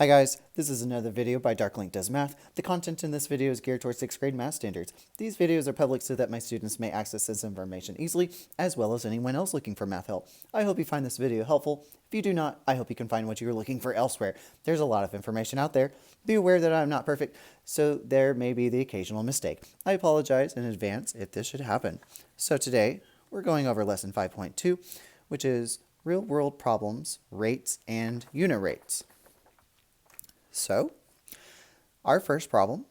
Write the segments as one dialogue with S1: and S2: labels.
S1: Hi guys, this is another video by Darklink Does Math. The content in this video is geared towards 6th grade math standards. These videos are public so that my students may access this information easily, as well as anyone else looking for math help. I hope you find this video helpful. If you do not, I hope you can find what you're looking for elsewhere. There's a lot of information out there. Be aware that I'm not perfect, so there may be the occasional mistake. I apologize in advance if this should happen. So today, we're going over lesson 5.2, which is real-world problems, rates, and unit rates. So, our first problem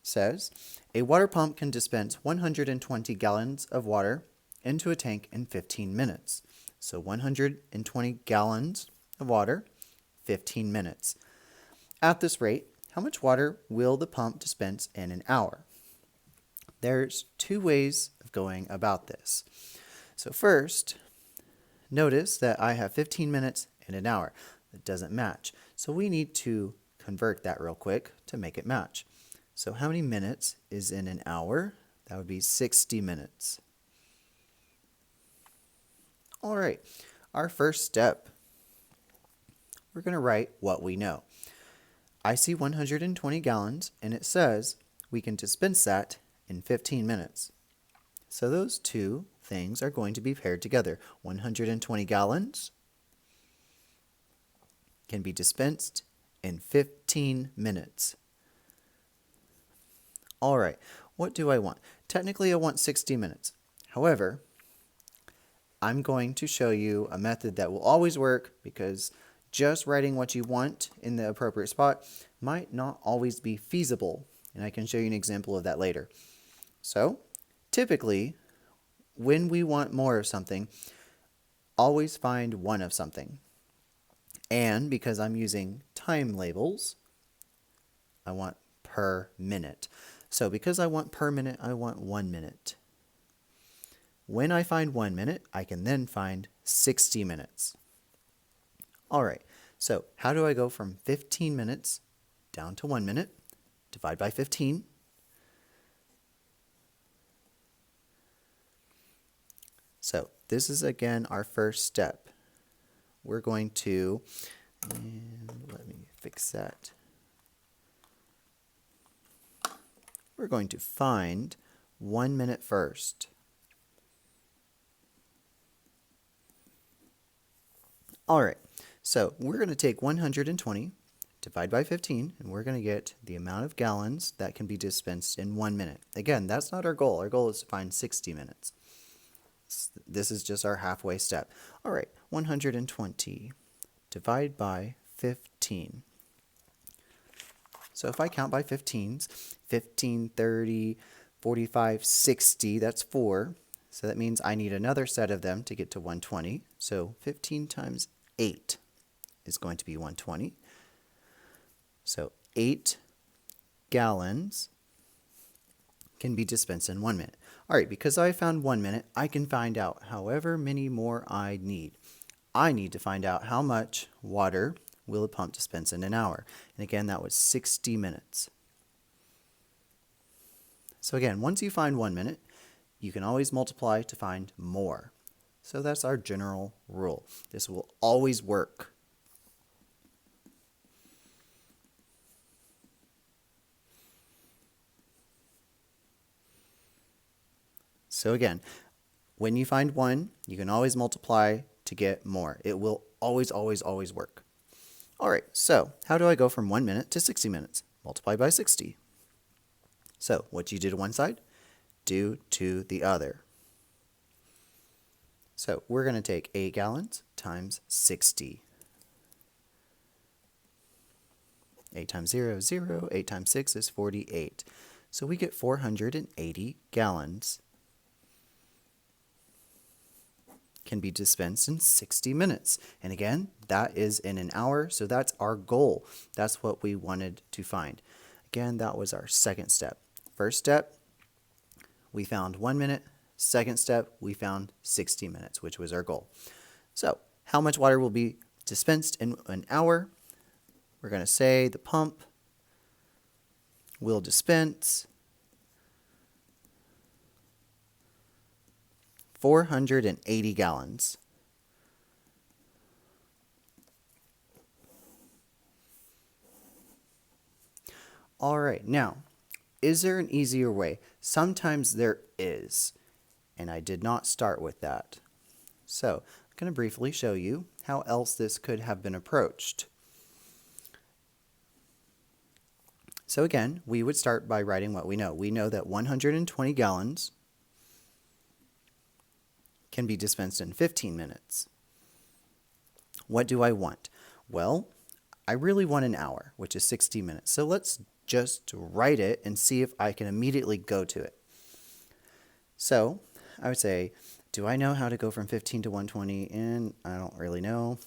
S1: says, a water pump can dispense 120 gallons of water into a tank in 15 minutes. So 120 gallons of water, 15 minutes. At this rate, how much water will the pump dispense in an hour? There's two ways of going about this. So first, notice that I have 15 minutes and an hour. That doesn't match. So we need to convert that real quick to make it match. So how many minutes is in an hour? That would be 60 minutes. All right, our first step, we're going to write what we know. I see 120 gallons, and it says we can dispense that in 15 minutes. So those two things are going to be paired together. 120 gallons can be dispensed in 15 minutes. All right, what do I want? Technically, I want 60 minutes. However, I'm going to show you a method that will always work because just writing what you want in the appropriate spot might not always be feasible, and I can show you an example of that later. So, typically, when we want more of something, always find one of something. And because I'm using time labels, I want per minute. So because I want per minute, I want 1 minute. When I find 1 minute, I can then find 60 minutes. All right, so how do I go from 15 minutes down to 1 minute? Divide by 15. So this is again our first step. We're going to, and let me fix that. We're going to find 1 minute first. All right, so we're going to take 120, divide by 15, and we're going to get the amount of gallons that can be dispensed in 1 minute. Again, that's not our goal. Our goal is to find 60 minutes. This is just our halfway step. All right, 120 divide by 15. So if I count by 15s, 15, 30, 45, 60, that's 4. So that means I need another set of them to get to 120. So 15 times 8 is going to be 120. So 8 gallons can be dispensed in 1 minute. All right, because I found 1 minute, I can find out however many more I need. I need to find out how much water will a pump dispense in an hour. And again, that was 60 minutes. So again, once you find 1 minute, you can always multiply to find more. So that's our general rule. This will always work. So again, when you find 1, you can always multiply to get more. It will always, always, always work. All right, so how do I go from 1 minute to 60 minutes? Multiply by 60. So what you do to one side, do to the other. So we're going to take 8 gallons times 60. 8 times 0 is 0. 8 times 6 is 48. So we get 480 gallons can be dispensed in 60 minutes. And again, that is in an hour, so that's our goal. That's what we wanted to find. Again, that was our second step. First step, we found 1 minute. Second step, we found 60 minutes, which was our goal. So, how much water will be dispensed in an hour? We're going to say the pump will dispense 480 gallons. All right, now, is there an easier way? Sometimes there is, and I did not start with that. So I'm going to briefly show you how else this could have been approached. So again, we would start by writing what we know. We know that 120 gallons can be dispensed in 15 minutes. What do I want? Well, I really want an hour, which is 60 minutes. So let's just write it and see if I can immediately go to it. So I would say, do I know how to go from 15 to 120? And I don't really know.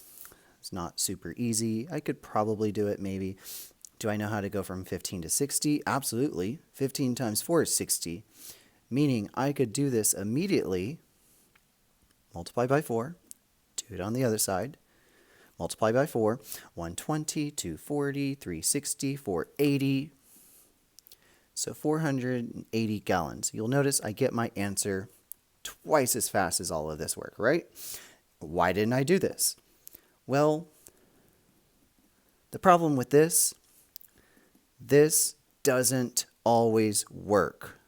S1: It's not super easy. I could probably do it maybe. Do I know how to go from 15 to 60? Absolutely. 15 times 4 is 60, meaning I could do this immediately. Multiply by 4. Do it on the other side. Multiply by 4. 120, 240, 360, 480. So 480 gallons. You'll notice I get my answer twice as fast as all of this work, right? Why didn't I do this? Well, the problem with this doesn't always work.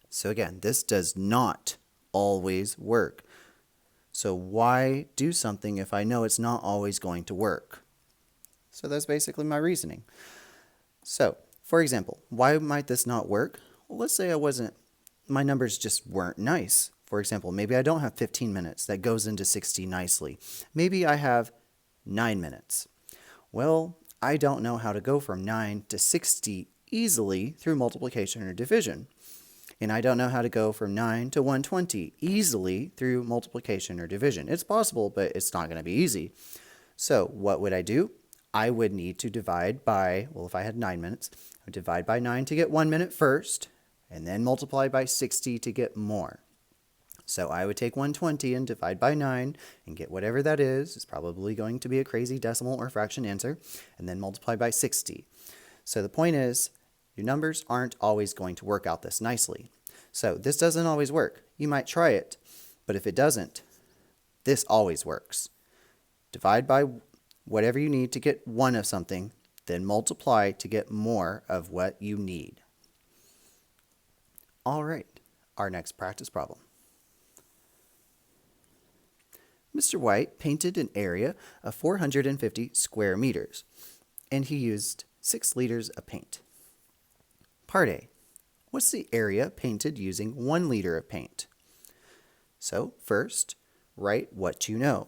S1: So again, this does not always work. So why do something if I know it's not always going to work? So that's basically my reasoning. So, for example, why might this not work? Well, let's say my numbers just weren't nice. For example, maybe I don't have 15 minutes that goes into 60 nicely. Maybe I have 9 minutes. Well, I don't know how to go from 9 to 60 easily through multiplication or division. And I don't know how to go from 9 to 120 easily through multiplication or division. It's possible, but it's not going to be easy. So what would I do? I would need to divide by, well, if I had 9 minutes, I would divide by 9 to get 1 minute first, and then multiply by 60 to get more. So I would take 120 and divide by 9 and get whatever that is. It's probably going to be a crazy decimal or fraction answer, and then multiply by 60. So the point is, your numbers aren't always going to work out this nicely. So this doesn't always work. You might try it, but if it doesn't, this always works. Divide by whatever you need to get one of something, then multiply to get more of what you need. All right, our next practice problem. Mr. White painted an area of 450 square meters, and he used 6 liters of paint. Part A. What's the area painted using 1 liter of paint? So first, write what you know.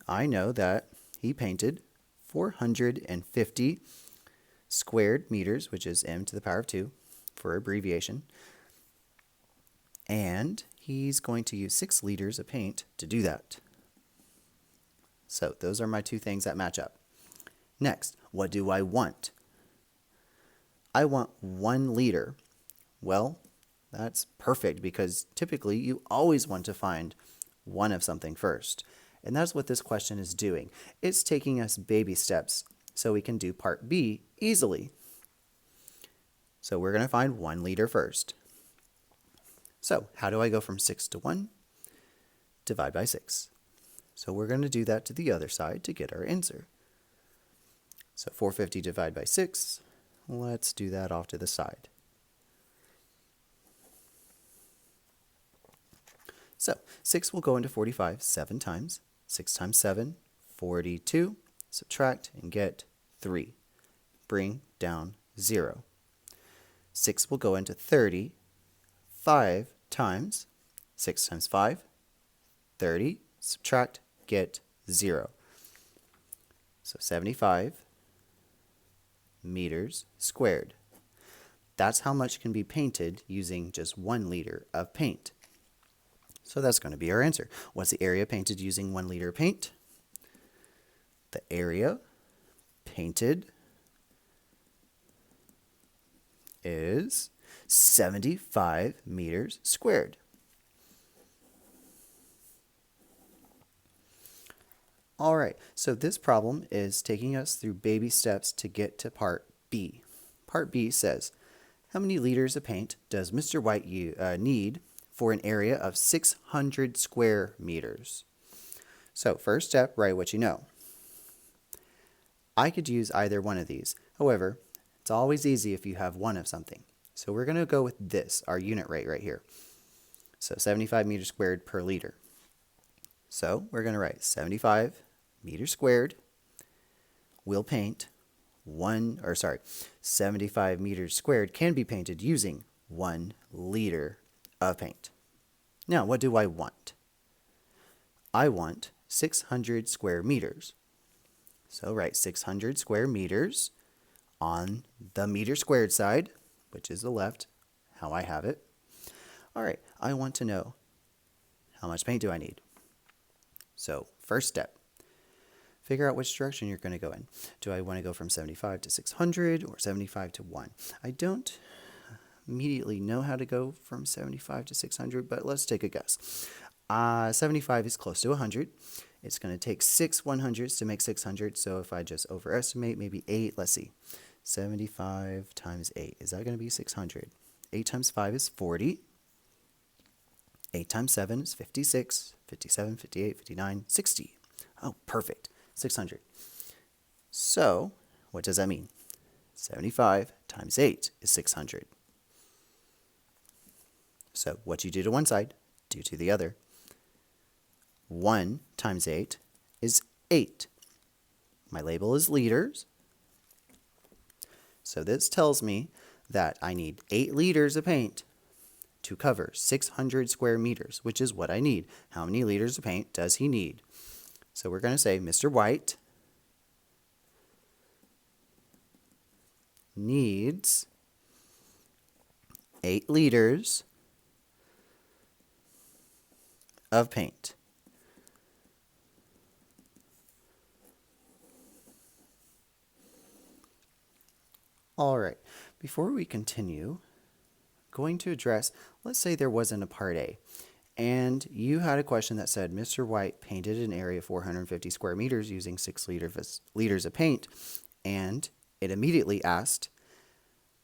S1: I know that he painted 450 squared meters, which is m to the power of 2 for abbreviation. And he's going to use 6 liters of paint to do that. So those are my two things that match up. Next, what do I want? I want 1 liter. Well, that's perfect because typically you always want to find one of something first. And that's what this question is doing. It's taking us baby steps so we can do part B easily. So we're going to find 1 liter first. So how do I go from 6 to 1? Divide by 6. So we're going to do that to the other side to get our answer. So 450 divided by 6. Let's do that off to the side. So 6 will go into 45 7 times. 6 times 7, 42. Subtract and get 3. Bring down 0. 6 will go into 30 5 times. 6 times 5, 30. Subtract, get 0. So 75 meters squared. That's how much can be painted using just 1 liter of paint. So that's going to be our answer. What's the area painted using 1 liter of paint? The area painted is 75 meters squared. All right, so this problem is taking us through baby steps to get to part B. Part B says, how many liters of paint does Mr. White need for an area of 600 square meters? So first step, write what you know. I could use either one of these. However, it's always easy if you have one of something. So we're going to go with this, our unit rate right here. So 75 meters squared per liter. So we're going to write 75 meters squared will paint 75 meters squared can be painted using 1 liter of paint. Now, what do I want? I want 600 square meters. So write 600 square meters on the meter squared side, which is the left, how I have it. All right, I want to know how much paint do I need? So first step, figure out which direction you're going to go in. Do I want to go from 75 to 600 or 75 to 1? I don't immediately know how to go from 75 to 600, but let's take a guess. 75 is close to 100. It's going to take 6 100s to make 600, so if I just overestimate, maybe 8, let's see. 75 times 8, is that going to be 600? 8 times 5 is 40. 8 times 7 is 56, 57, 58, 59, 60. Oh, perfect. 600. So, what does that mean? 75 times 8 is 600. So, what you do to one side, do to the other. 1 times 8 is 8. My label is liters. So this tells me that I need 8 liters of paint to cover 600 square meters, which is what I need. How many liters of paint does he need? So we're going to say Mr. White needs 8 liters of paint. All right, before we continue, going to address, let's say there wasn't a part A, and you had a question that said Mr. White painted an area of 450 square meters using 6 liters of paint, and it immediately asked,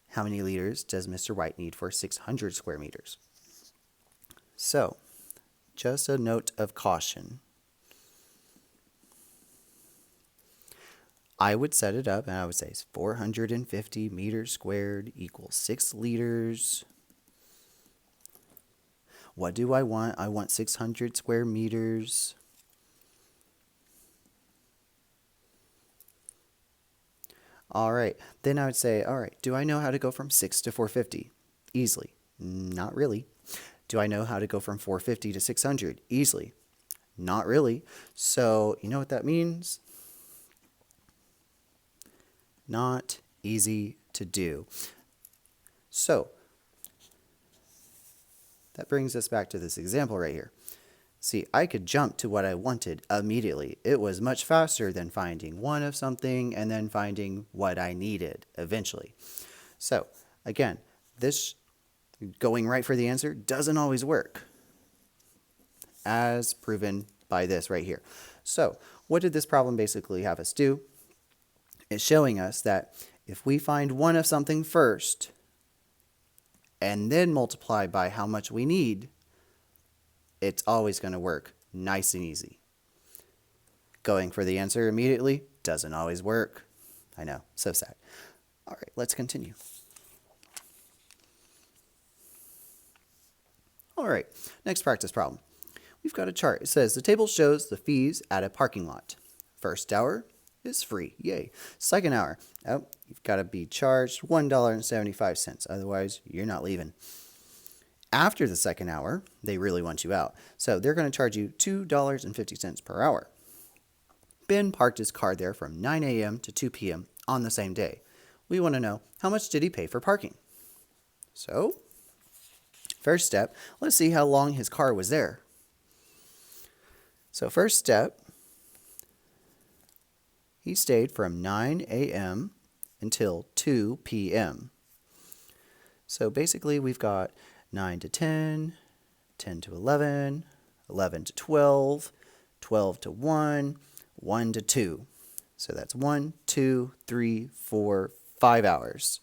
S1: how many liters does Mr. White need for 600 square meters? So, just a note of caution. I would set it up and I would say 450 meters squared equals 6 liters. What do I want? I want 600 square meters. All right, then I would say, all right, do I know how to go from 6 to 450? Easily. Not really. Do I know how to go from 450 to 600? Easily. Not really. So, you know what that means? Not easy to do. So, that brings us back to this example right here. See, I could jump to what I wanted immediately. It was much faster than finding one of something and then finding what I needed eventually. So, again, this going right for the answer doesn't always work, as proven by this right here. So, what did this problem basically have us do? It's showing us that if we find one of something first and then multiply by how much we need, it's always going to work nice and easy. Going for the answer immediately doesn't always work. I know, so sad. All right, let's continue. All right, next practice problem. We've got a chart. It says the table shows the fees at a parking lot. First hour is free. Yay. Second hour, oh, you've got to be charged $1.75. Otherwise, you're not leaving. After the second hour, they really want you out. So they're going to charge you $2.50 per hour. Ben parked his car there from 9 a.m. to 2 p.m. on the same day. We want to know, how much did he pay for parking? So, first step, let's see how long his car was there. So first step, he stayed from 9 a.m. until 2 p.m. So basically we've got 9 to 10, 10 to 11, 11 to 12, 12 to 1, 1 to 2. So that's 1, 2, 3, 4, 5 hours.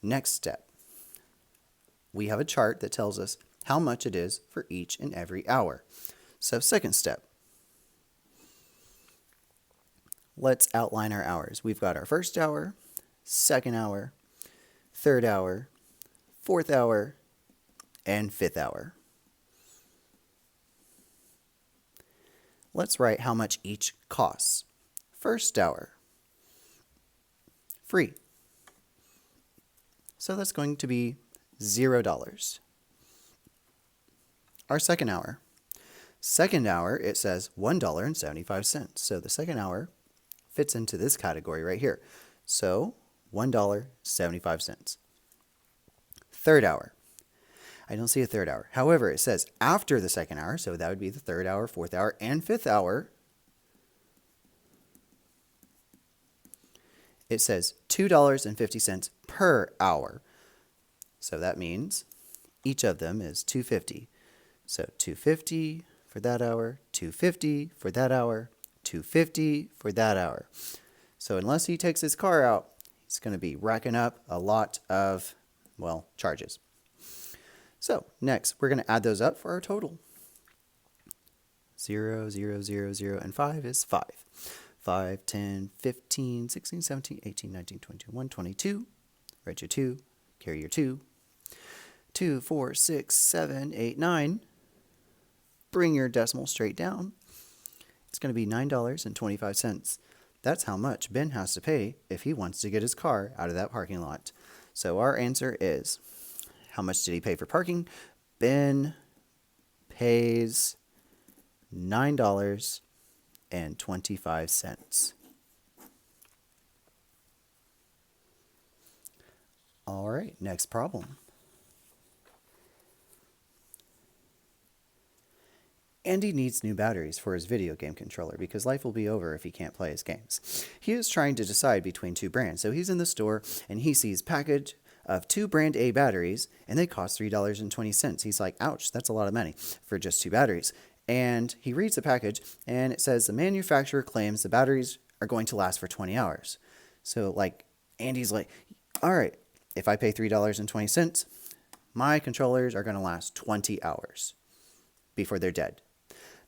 S1: Next step, we have a chart that tells us how much it is for each and every hour. So second step, let's outline our hours. We've got our first hour, second hour, third hour, fourth hour, and fifth hour. Let's write how much each costs. First hour, free. So that's going to be $0. Our second hour. Second hour, it says $1.75. So the second hour fits into this category right here. So $1.75. Third hour. I don't see a third hour. However, it says after the second hour, so that would be the third hour, fourth hour, and fifth hour. It says $2.50 per hour. So that means each of them is $2.50. So $2.50 for that hour, $2.50 for that hour, $2.50 for that hour. So unless he takes his car out, he's going to be racking up a lot of, well, charges. So next, we're going to add those up for our total. 0, 0, 0, 0, and 5 is 5. 5, 10, 15, 16, 17, 18, 19, 20, 21, 22. Write your 2, carry your 2. 2, 4, 6, 7, 8, 9. Bring your decimal straight down. It's going to be $9.25. That's how much Ben has to pay if he wants to get his car out of that parking lot. So our answer is, how much did he pay for parking? Ben pays $9.25. All right, next problem. Andy needs new batteries for his video game controller because life will be over if he can't play his games. He is trying to decide between two brands, so he's in the store and he sees package of 2 brand A batteries and they cost $3.20. He's like, ouch, that's a lot of money for just 2 batteries. And he reads the package and it says the manufacturer claims the batteries are going to last for 20 hours. So like Andy's like, all right, if I pay $3.20, my controllers are going to last 20 hours before they're dead.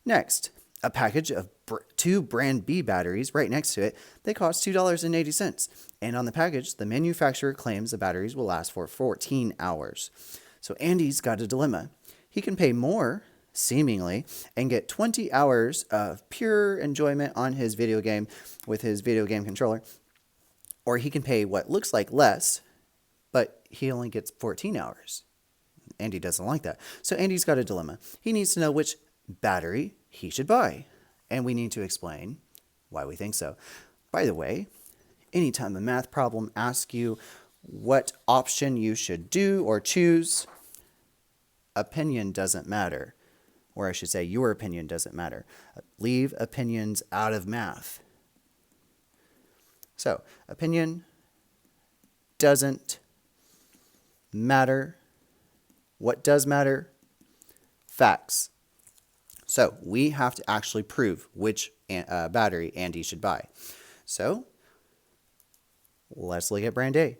S1: Next, a package of 2 brand B batteries right next to it. They cost $2.80. And on the package, the manufacturer claims the batteries will last for 14 hours. So Andy's got a dilemma. He can pay more, seemingly, and get 20 hours of pure enjoyment on his video game with his video game controller. Or he can pay what looks like less, but he only gets 14 hours. Andy doesn't like that. So Andy's got a dilemma. He needs to know which battery he should buy. And we need to explain why we think so. By the way, anytime a math problem asks you what option you should do or choose, opinion doesn't matter. Or I should say, your opinion doesn't matter. Leave opinions out of math. So, opinion doesn't matter. What does matter? Facts. So we have to actually prove which battery Andy should buy. So let's look at brand A.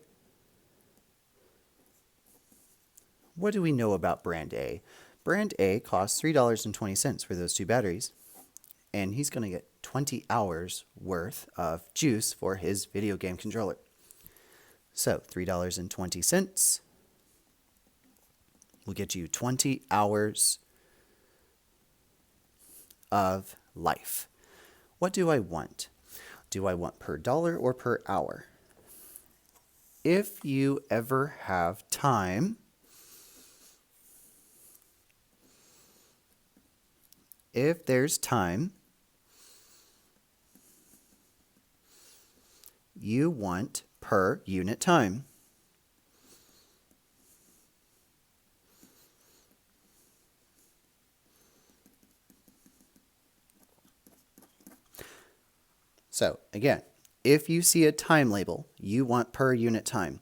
S1: What do we know about brand A? Brand A costs $3.20 for those 2 batteries. And he's going to get 20 hours worth of juice for his video game controller. So $3.20 will get you 20 hours of life. What do I want? Do I want per dollar or per hour? If you ever have time, if there's time, you want per unit time. So again, if you see a time label, you want per unit time.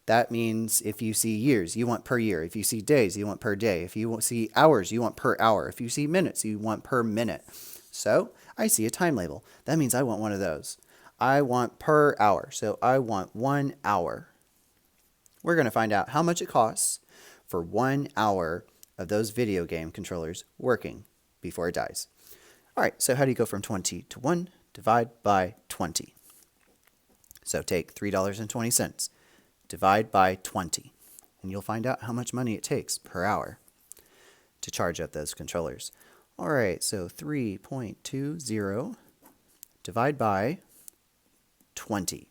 S1: That means if you see years, you want per year. If you see days, you want per day. If you see hours, you want per hour. If you see minutes, you want per minute. So I see a time label. That means I want one of those. I want per hour. So I want 1 hour. We're going to find out how much it costs for 1 hour of those video game controllers working. before it dies. All right, so how do you go from 20 to 1? Divide by 20. So take $3.20, divide by 20, and you'll find out how much money it takes per hour to charge up those controllers. All right, so 3.20 divide by 20.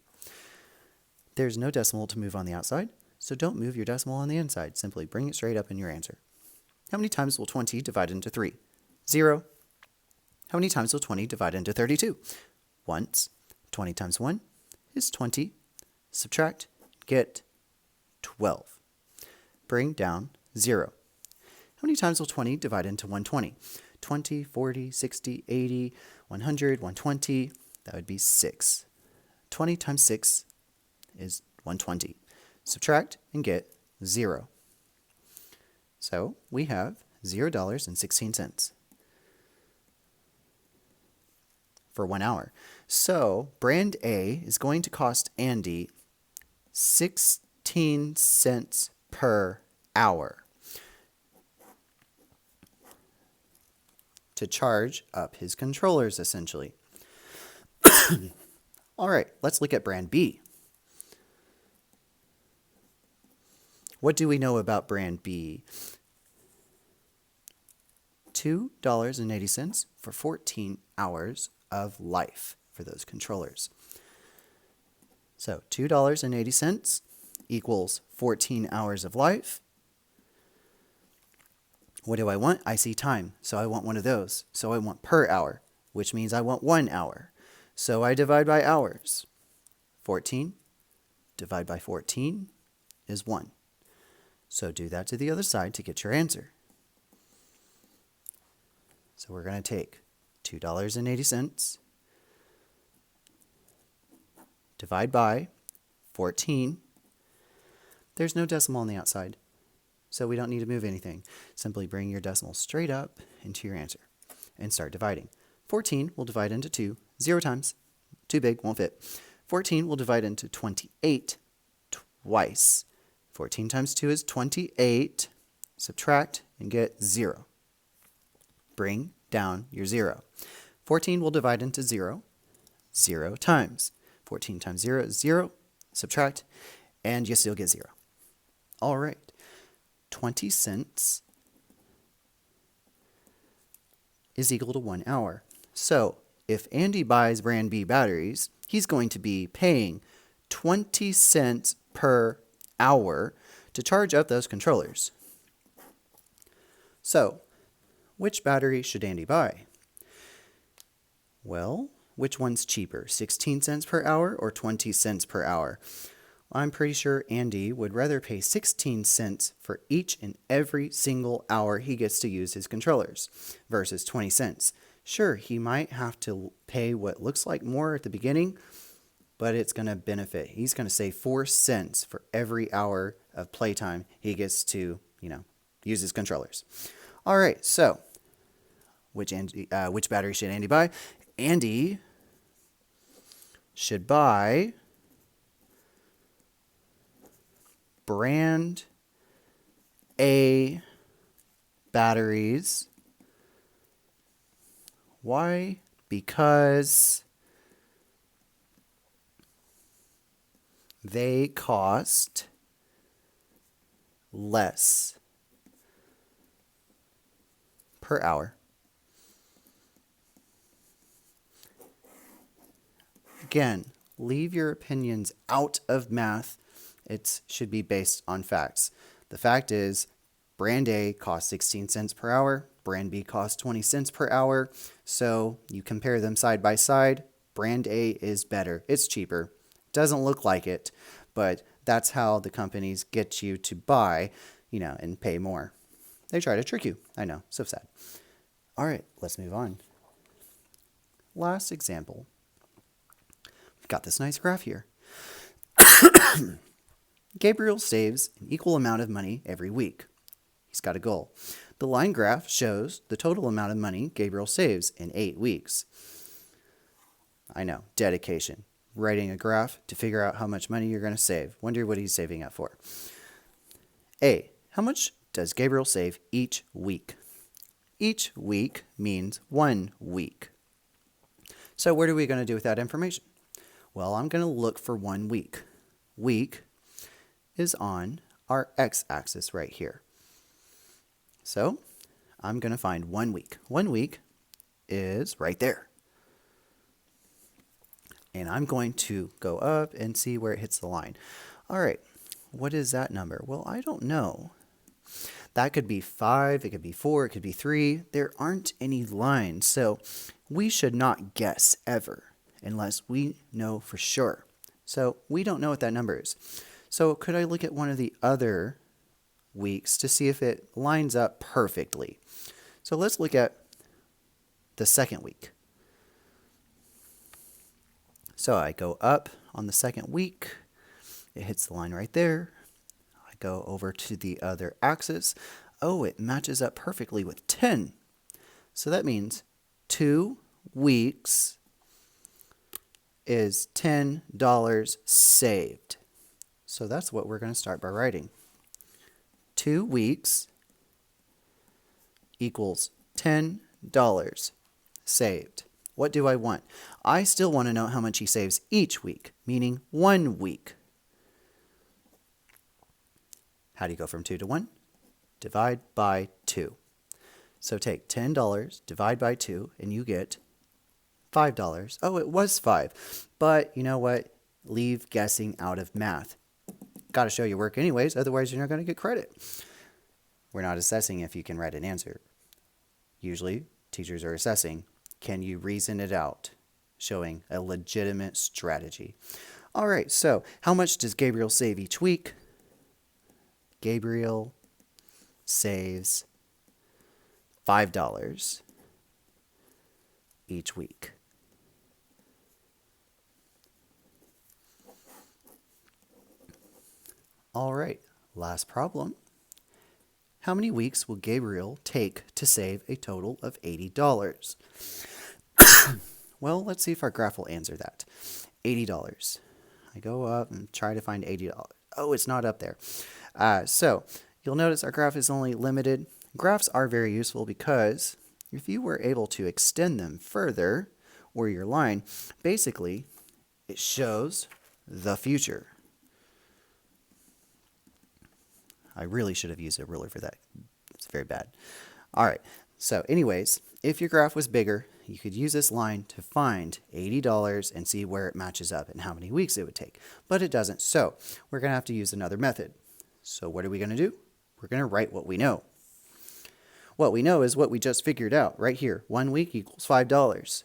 S1: There's no decimal to move on the outside, so don't move your decimal on the inside. Simply bring it straight up in your answer. How many times will 20 divide into 3? 0. How many times will 20 divide into 32? Once. 20 times 1 is 20. Subtract, get 12. Bring down 0. How many times will 20 divide into 120? 20, 40, 60, 80, 100, 120. That would be 6. 20 times 6 is 120. Subtract and get 0. So we have $0.16 for 1 hour. So brand A is going to cost Andy 16 cents per hour to charge up his controllers, essentially. All right, let's look at brand B. What do we know about brand B? $2.80 for 14 hours of life for those controllers. So $2.80 equals 14 hours of life. What do I want? I see time, so I want one of those. So I want per hour, which means I want 1 hour. So I divide by hours. 14 divide by 14 is 1. So do that to the other side to get your answer. So we're going to take $2.80, divide by 14. There's no decimal on the outside, so we don't need to move anything. Simply bring your decimal straight up into your answer and start dividing. 14 will divide into 2, 0 times. Too big, won't fit. 14 will divide into 28 twice. 14 times 2 is 28. Subtract and get 0. Bring down your 0. 14 will divide into 0, 0 times. 14 times 0 is 0. Subtract, and you still get 0. All right. 20 cents is equal to 1 hour. So if Andy buys brand B batteries, he's going to be paying 20 cents per hour to charge up those controllers. So which battery should Andy buy? Well, which one's cheaper, 16 cents per hour or 20 cents per hour? I'm pretty sure Andy would rather pay 16 cents for each and every single hour he gets to use his controllers versus 20 cents. Sure, he might have to pay what looks like more at the beginning, but it's going to benefit. He's going to save 4 cents for every hour of playtime he gets to, use his controllers. All right, so which battery should Andy buy? Andy should buy brand A batteries. Why? Because they cost less per hour. Again, leave your opinions out of math. It should be based on facts. The fact is, brand A costs 16 cents per hour, brand B costs 20 cents per hour. So you compare them side by side, brand A is better. It's cheaper. Doesn't look like it, but that's how the companies get you to buy, and pay more. They try to trick you. I know, so sad. All right, let's move on. Last example. We've got this nice graph here. Gabriel saves an equal amount of money every week. He's got a goal. The line graph shows the total amount of money Gabriel saves in 8 weeks. I know, dedication. Writing a graph to figure out how much money you're going to save. Wonder what he's saving up for. A, how much does Gabriel save each week? Each week means 1 week. So what are we going to do with that information? Well, I'm going to look for 1 week. Week is on our x-axis right here. So I'm going to find 1 week. 1 week is right there. And I'm going to go up and see where it hits the line. All right, what is that number? Well, I don't know. That could be 5, it could be 4, it could be 3. There aren't any lines, so we should not guess ever unless we know for sure. So we don't know what that number is. So could I look at one of the other weeks to see if it lines up perfectly? So let's look at the second week. So I go up on the second week. It hits the line right there. I go over to the other axis. Oh, it matches up perfectly with 10. So that means 2 weeks is $10 saved. So that's what we're going to start by writing. 2 weeks equals $10 saved. What do I want? I still want to know how much he saves each week, meaning 1 week. How do you go from 2 to 1? Divide by 2. So take $10, divide by 2, and you get $5. Oh, it was 5. But you know what? Leave guessing out of math. Got to show your work anyways, otherwise you're not going to get credit. We're not assessing if you can write an answer. Usually, teachers are assessing, can you reason it out? Showing a legitimate strategy. All right, so how much does Gabriel save each week? Gabriel saves $5 each week. All right, last problem. How many weeks will Gabriel take to save a total of $80? Well, let's see if our graph will answer that. $80. I go up and try to find $80. Oh, it's not up there. So you'll notice our graph is only limited. Graphs are very useful because if you were able to extend them further, or your line, basically it shows the future. I really should have used a ruler for that. It's very bad. All right. So anyways, if your graph was bigger, you could use this line to find $80 and see where it matches up and how many weeks it would take. But it doesn't. So we're going to have to use another method. So what are we going to do? We're going to write what we know. What we know is what we just figured out right here. 1 week equals $5.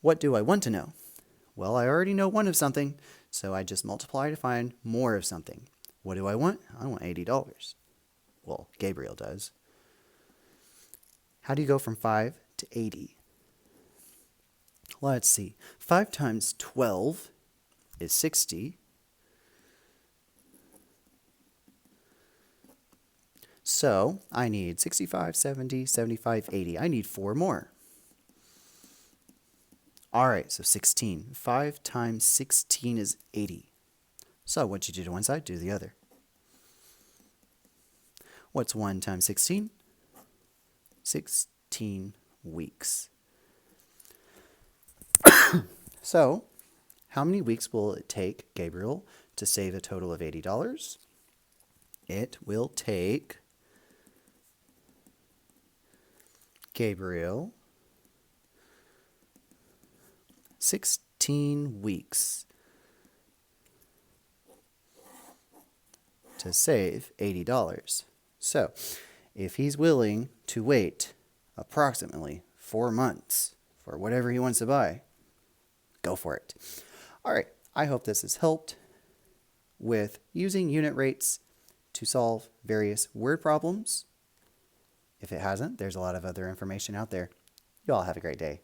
S1: What do I want to know? Well, I already know one of something, so I just multiply to find more of something. What do I want? I want $80. Well, Gabriel does. How do you go from 5 to 80? Let's see. 5 times 12 is 60. So I need 65, 70, 75, 80. I need 4 more. All right, so 16. 5 times 16 is 80. So what you do to one side, do the other. What's 1 times 16? 16 weeks. So how many weeks will it take Gabriel to save a total of $80? It will take Gabriel 16 weeks to save $80. So if he's willing to wait approximately 4 months for whatever he wants to buy, go for it. All right, I hope this has helped with using unit rates to solve various word problems. If it hasn't, there's a lot of other information out there. You all have a great day.